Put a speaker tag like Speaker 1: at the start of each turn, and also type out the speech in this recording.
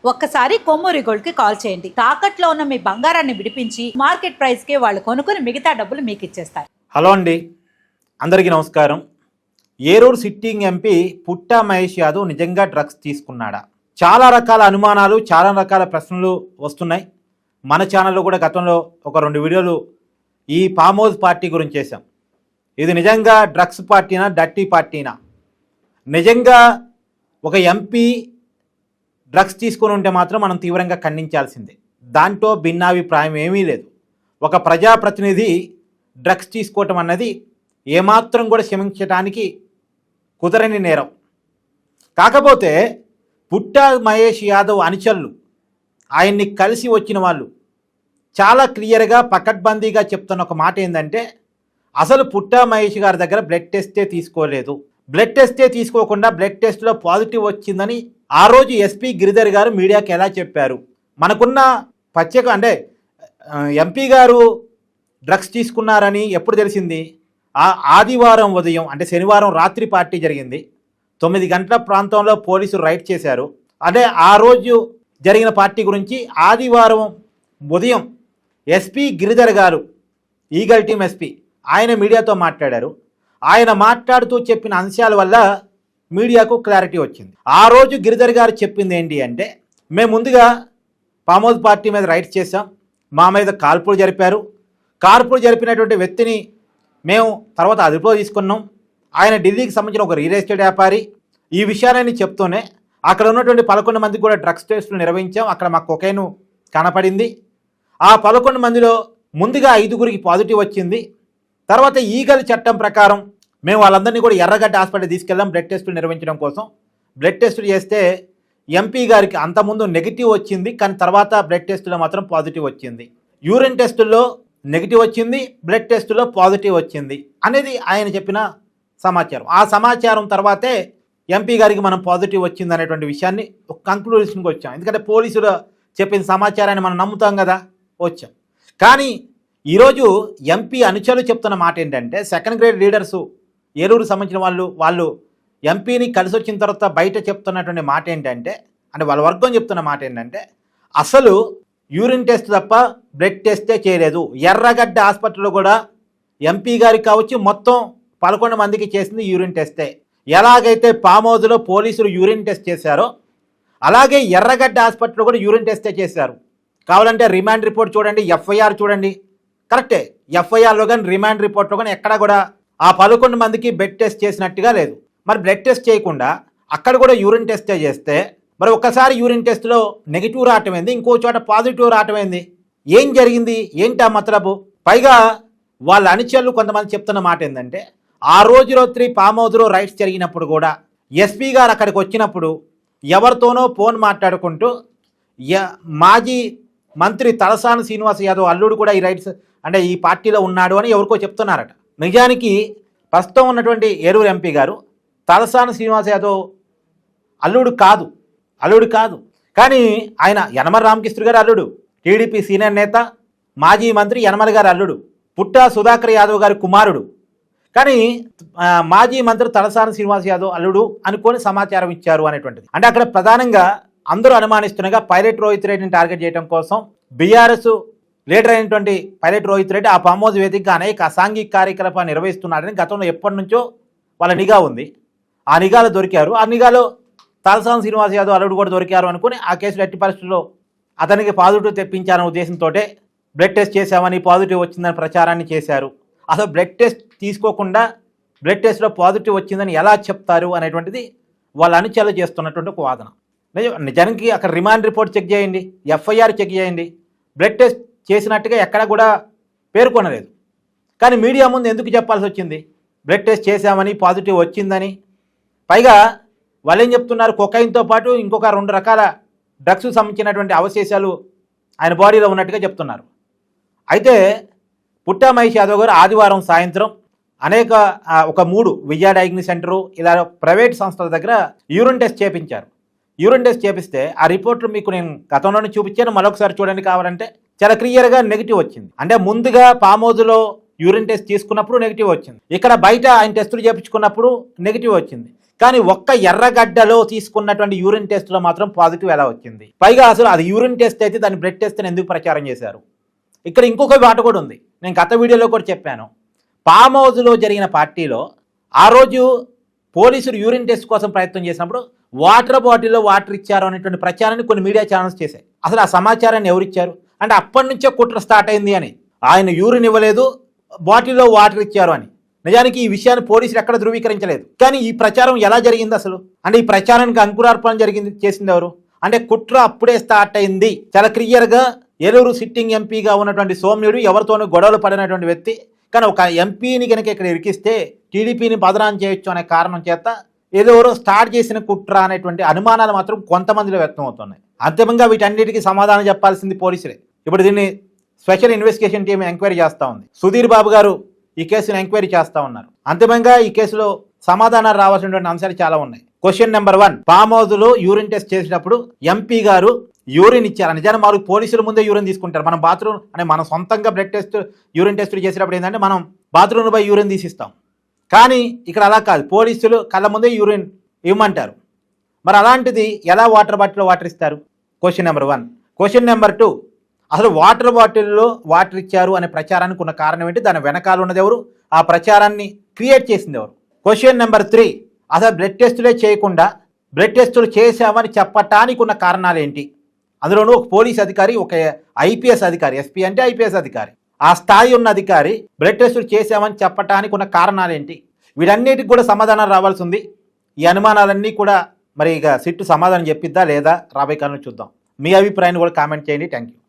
Speaker 1: ఒక్కసారి కొమ్మూరి గోల్డ్ కి కాల్ చేయండి. తాకట్లో ఉన్న మీ బంగారాన్ని విడిపించి మార్కెట్ ప్రైస్ కి వాళ్ళు కొనుక్కుని మిగతా డబ్బులు మీకు ఇచ్చేస్తారు.
Speaker 2: హలో అండి, అందరికీ నమస్కారం. ఏలూరు సిట్టింగ్ ఎంపీ పుట్టా మహేష్ యాదవ్ నిజంగా డ్రగ్స్ తీసుకున్నాడా? చాలా రకాల అనుమానాలు, చాలా రకాల ప్రశ్నలు వస్తున్నాయి. మన ఛానల్లో కూడా గతంలో ఒక 2 వీడియోలు ఈ ఫామ్ హౌస్ పార్టీ గురించి చేశాం. ఇది నిజంగా డ్రగ్స్ పార్టీనా, డర్టీ పార్టీనా? నిజంగా ఒక ఎంపీ డ్రగ్స్ తీసుకొని ఉంటే మాత్రం మనం తీవ్రంగా ఖండించాల్సిందే. దాంట్లో భిన్నాభిప్రాయం ఏమీ లేదు. ఒక ప్రజాప్రతినిధి డ్రగ్స్ తీసుకోవటం అన్నది ఏమాత్రం కూడా క్షమించడానికి కుదరని నేరం. కాకపోతే పుట్టా మహేష్ యాదవ్ అనుచరులు, ఆయన్ని కలిసి వచ్చిన వాళ్ళు చాలా క్లియర్గా పకడ్బందీగా చెప్తున్న ఒక మాట ఏంటంటే, అసలు పుట్టా మహేష్ గారి దగ్గర బ్లడ్ టెస్టే తీసుకోలేదు. బ్లడ్ టెస్టే తీసుకోకుండా బ్లడ్ టెస్ట్లో పాజిటివ్ వచ్చిందని ఆ రోజు ఎస్పీ గిరిధర్ గారు మీడియాకి ఎలా చెప్పారు? మనకున్న ప్రత్యేక అంటే ఎంపీ గారు డ్రగ్స్ తీసుకున్నారని ఎప్పుడు తెలిసింది? ఆదివారం ఉదయం అంటే శనివారం రాత్రి పార్టీ జరిగింది. 9 గంటల ప్రాంతంలో పోలీసులు రైడ్ చేశారు. అదే ఆ రోజు జరిగిన పార్టీ గురించి ఆదివారం ఉదయం ఎస్పీ గిరిధర్ గారు, ఈగల్ టీమ్ ఎస్పీ, ఆయన మీడియాతో మాట్లాడారు. ఆయన మాట్లాడుతూ చెప్పిన అంశాల వల్ల మీడియాకు క్లారిటీ వచ్చింది. ఆ రోజు గిరిధర్ గారు చెప్పింది ఏంటి అంటే, మేము ముందుగా ఫామ్ హౌస్ పార్టీ మీద రైడ్స్ చేశాం, మా మీద కాల్పులు జరిపారు. కాల్పులు జరిపినటువంటి వ్యక్తిని మేము తర్వాత అదుపులో తీసుకున్నాం. ఆయన ఢిల్లీకి సంబంధించిన ఒక రియల్ ఎస్టేట్ వ్యాపారి. ఈ విషయాలన్నీ చెప్తూనే అక్కడ ఉన్నటువంటి 11 మందికి కూడా డ్రగ్స్ టెస్టులు నిర్వహించాం. అక్కడ మాకు కొకైన్ కనపడింది. ఆ 11 మందిలో ముందుగా 5గురికి పాజిటివ్ వచ్చింది. తర్వాత ఈగల్ చట్టం ప్రకారం మేము వాళ్ళందరినీ కూడా ఎర్రగడ్డ హాస్పిటల్ తీసుకెళ్ళాం బ్లడ్ టెస్టులు నిర్వహించడం కోసం. బ్లడ్ టెస్టులు చేస్తే ఎంపీ గారికి అంతకుముందు నెగిటివ్ వచ్చింది, కానీ తర్వాత బ్లడ్ టెస్టులో మాత్రం పాజిటివ్ వచ్చింది. యూరిన్ టెస్టుల్లో నెగిటివ్ వచ్చింది, బ్లడ్ టెస్టులో పాజిటివ్ వచ్చింది అనేది ఆయన చెప్పిన సమాచారం. ఆ సమాచారం తర్వాతే ఎంపీ గారికి మనం పాజిటివ్ వచ్చింది అనేటువంటి విషయాన్ని ఒక కంక్లూషన్కి వచ్చాం. ఎందుకంటే పోలీసులు చెప్పిన సమాచారాన్ని మనం నమ్ముతాం కదా, వచ్చాం. కానీ ఈరోజు ఎంపీ అనుచరులు చెప్తున్న మాట ఏంటంటే, సెకండ్ గ్రేడ్ లీడర్సు ఏలూరు సంబంధించిన వాళ్ళు ఎంపీని కలిసి వచ్చిన తర్వాత బయట చెప్తున్నటువంటి మాట ఏంటంటే, అంటే వాళ్ళ వర్గం చెప్తున్న మాట ఏంటంటే, అసలు యూరిన్ టెస్ట్ తప్ప బ్లడ్ టెస్టే చేయలేదు. ఎర్రగడ్డ హాస్పిటల్లో కూడా ఎంపీ గారికి కావచ్చు మొత్తం 11 మందికి చేసింది యూరిన్ టెస్టే. ఎలాగైతే ఫామ్ హౌస్లో పోలీసులు యూరిన్ టెస్ట్ చేశారో అలాగే ఎర్రగడ్డ హాస్పిటల్లో కూడా యూరిన్ టెస్టే చేశారు. కావాలంటే రిమాండ్ రిపోర్ట్ చూడండి, ఎఫ్ఐఆర్ చూడండి. కరెక్టే, ఎఫ్ఐఆర్లో కానీ రిమాండ్ రిపోర్ట్లో కానీ ఎక్కడా కూడా ఆ 11 మందికి బ్లడ్ టెస్ట్ చేసినట్టుగా లేదు. మరి బ్లడ్ టెస్ట్ చేయకుండా అక్కడ కూడా యూరిన్ టెస్టే చేస్తే మరి ఒక్కసారి యూరిన్ టెస్ట్లో నెగిటివ్ రావటం ఏంది, ఇంకో చోట పాజిటివ్ రావటం ఏంది? ఏం జరిగింది, ఏంటి ఆ మతలబు? పైగా వాళ్ళ అనుచరులు కొంతమంది చెప్తున్న మాట ఏంటంటే, ఆ రోజు రాత్రి ఫామ్ హౌస్లో రైడ్స్ జరిగినప్పుడు కూడా ఎస్పీ గారు అక్కడికి వచ్చినప్పుడు ఎవరితోనో ఫోన్ మాట్లాడుకుంటూ మాజీ మంత్రి తలసాని శ్రీనివాస్ యాదవ్ అల్లుడు కూడా ఈ రైడ్స్ అంటే ఈ పార్టీలో ఉన్నాడు అని ఎవరికో చెప్తున్నారట. నిజానికి ప్రస్తుతం ఉన్నటువంటి ఏలూరు ఎంపీ గారు తలసాని శ్రీనివాస్ యాదవ్ అల్లుడు కాదు. కానీ ఆయన యనమల రామకృష్ణ గారు అల్లుడు, టీడీపీ సీనియర్ నేత, మాజీ మంత్రి యనమల గారు అల్లుడు, పుట్టా సుధాకర్ యాదవ్ గారి కుమారుడు. కానీ మాజీ మంత్రి తలసాని శ్రీనివాస్ యాదవ్ అల్లుడు అనుకొని సమాచారం ఇచ్చారు అనేటువంటిది. అంటే అక్కడ ప్రధానంగా అందరూ అనుమానిస్తుండగా పైలట్ రోహిత్ రెడ్డిని టార్గెట్ చేయడం కోసం బీఆర్ఎస్ లీడర్ అయినటువంటి పైలట్ రోహిత్ రెడ్డి ఆ ఫామ్ హౌస్ వేదికగా అనేక అసాంఘిక కార్యకలాపాలు నిర్వహిస్తున్నారని గతంలో ఎప్పటి నుంచో వాళ్ళ నిఘా ఉంది. ఆ నిఘాలో దొరికారు. ఆ నిఘాలో తలసాని శ్రీనివాస్ యాదవ్ అల్లుడు కూడా దొరికారు అనుకుని ఆ కేసులో ఎట్టి పరిస్థితుల్లో అతనికి పాజిటివ్ తెప్పించాలనే ఉద్దేశంతో బ్లడ్ టెస్ట్ చేశామని పాజిటివ్ వచ్చిందని ప్రచారాన్ని చేశారు. అసలు బ్లడ్ టెస్ట్ తీసుకోకుండా బ్లడ్ టెస్ట్లో పాజిటివ్ వచ్చిందని ఎలా చెప్తారు అనేటువంటిది వాళ్ళ అనుచరులు చేస్తున్నటువంటి ఒక వాదన. నిజానికి అక్కడ రిమాండ్ రిపోర్ట్ చెక్ చేయండి, ఎఫ్ఐఆర్ చెక్ చేయండి, బ్లడ్ టెస్ట్ చేసినట్టుగా ఎక్కడ కూడా పేర్కొనలేదు. కానీ మీడియా ముందు ఎందుకు చెప్పాల్సి వచ్చింది బ్లడ్ టెస్ట్ చేశామని పాజిటివ్ వచ్చిందని? పైగా వాళ్ళు ఏం చెప్తున్నారు, కొకైన్తో పాటు ఇంకొక 2 రకాల డ్రగ్స్ సంబంధించినటువంటి అవశేషాలు ఆయన బాడీలో ఉన్నట్టుగా చెప్తున్నారు. అయితే పుట్టా మహేష్ యాదవ్ గారు ఆదివారం సాయంత్రం అనేక ఒక 3 విజయ డయాగ్నోస్టిక్ సెంటరు ఇలా ప్రైవేట్ సంస్థల దగ్గర యూరిన్ టెస్ట్ చేయించారు. యూరిన్ టెస్ట్ చేపిస్తే ఆ రిపోర్ట్లు మీకు నేను గతంలోనే చూపించాను, మరొకసారి చూడండి కావాలంటే. చాలా క్లియర్గా నెగిటివ్ వచ్చింది. అంటే ముందుగా ఫామ్ హౌస్లో యూరిన్ టెస్ట్ తీసుకున్నప్పుడు నెగిటివ్ వచ్చింది, ఇక్కడ బయట ఆయన టెస్టులు చేయించుకున్నప్పుడు నెగిటివ్ వచ్చింది. కానీ ఒక్క ఎర్రగడ్డలో తీసుకున్నటువంటి యూరిన్ టెస్ట్లో మాత్రం పాజిటివ్ ఎలా వచ్చింది? పైగా అసలు అది యూరిన్ టెస్ట్ అయితే దాని బ్లడ్ టెస్ట్ ఎందుకు ప్రచారం చేశారు? ఇక్కడ ఇంకొక మాట కూడా ఉంది, నేను గత వీడియోలో కూడా చెప్పాను. ఫామ్ హౌస్లో జరిగిన పార్టీలో ఆ రోజు పోలీసులు యూరిన్ టెస్ట్ కోసం ప్రయత్నం చేసినప్పుడు వాటర్ బాటిల్లో వాటర్ ఇచ్చారు అనేటువంటి ప్రచారాన్ని కొన్ని మీడియా ఛానల్స్ చేశాయి. అసలు ఆ సమాచారాన్ని ఎవరిచ్చారు అంటే అప్పటి నుంచే కుట్ర స్టార్ట్ అయింది అని. ఆయన యూరిన్ ఇవ్వలేదు, బాటిల్లో వాటర్ ఇచ్చారు అని. నిజానికి ఈ విషయాన్ని పోలీసులు ఎక్కడ ధృవీకరించలేదు. కానీ ఈ ప్రచారం ఎలా జరిగింది అసలు? అంటే ఈ ప్రచారానికి అంకురార్పణ చేసింది ఎవరు? అంటే కుట్ర అప్పుడే స్టార్ట్ అయింది. చాలా క్లియర్గా ఏలూరు సిట్టింగ్ ఎంపీగా ఉన్నటువంటి సౌమ్యుడు ఎవరితోనూ గొడవలు పడినటువంటి వ్యక్తి. కానీ ఒక ఎంపీని కనుక ఇక్కడ ఇరికిస్తే టీడీపీని బదనాం చేయొచ్చు అనే కారణం చేత ఏదోరో స్టార్ట్ చేసిన కుట్ర అనేటువంటి అనుమానాలు మాత్రం కొంతమందిలో వ్యక్తం అవుతున్నాయి. అంతిమంగా వీటన్నిటికీ సమాధానం చెప్పాల్సింది పోలీసులే. ఇప్పుడు దీన్ని స్పెషల్ ఇన్వెస్టిగేషన్ టీం ఎంక్వైరీ చేస్తూ ఉంది. సుధీర్ బాబు గారు ఈ కేసును ఎంక్వైరీ చేస్తూ ఉన్నారు. అంతిమంగా ఈ కేసులో సమాధానాలు రావాల్సినటువంటి అంశాలు చాలా ఉన్నాయి. క్వశ్చన్ నెంబర్ 1, ఫామ్ హౌస్లో యూరిన్ టెస్ట్ చేసేటప్పుడు ఎంపీ గారు యూరిన్ ఇచ్చారు. నిజానికి మాకు పోలీసుల ముందే యూరిన్ తీసుకుంటారు. మనం బాత్రూమ్ అంటే మనం సొంతంగా బ్లడ్ టెస్ట్ యూరిన్ టెస్ట్ చేసేటప్పుడు ఏంటంటే మనం బాత్రూమ్ పోయి యూరిన్ తీసిస్తాం. కానీ ఇక్కడ అలా కాదు, పోలీసులు కళ్ళ ముందే యూరిన్ ఇవ్వమంటారు. మరి అలాంటిది ఎలా వాటర్ బాటిల్లో వాటర్ ఇస్తారు? Question number 1. క్వశ్చన్ నెంబర్ 2, అసలు వాటర్ బాటిల్లో వాటర్ ఇచ్చారు అనే ప్రచారానికి ఉన్న కారణం ఏంటి? దాని వెనకాల ఉన్నది ఎవరు? ఆ ప్రచారాన్ని క్రియేట్ చేసింది ఎవరు? క్వశ్చన్ నెంబర్ 3, అసలు బ్లడ్ టెస్టులే చేయకుండా బ్లడ్ టెస్టులు చేశామని చెప్పటానికి ఉన్న కారణాలు ఏంటి? అందులోనూ ఒక పోలీస్ అధికారి, ఒక ఐపీఎస్ అధికారి, ఎస్పీ అంటే ఐపీఎస్ అధికారి, ఆ స్థాయి ఉన్న అధికారి బ్లడ్ టెస్టులు చేశామని చెప్పటానికి ఉన్న కారణాలు ఏంటి? వీటన్నిటికి కూడా సమాధానం రావాల్సి ఉంది. ఈ అనుమానాలన్నీ కూడా మరి ఇక సిట్టు సమాధానం చెప్పిద్దా లేదా రాబోయే కాలంలో చూద్దాం. మీ అభిప్రాయాన్ని కూడా కామెంట్ చేయండి. Thank you.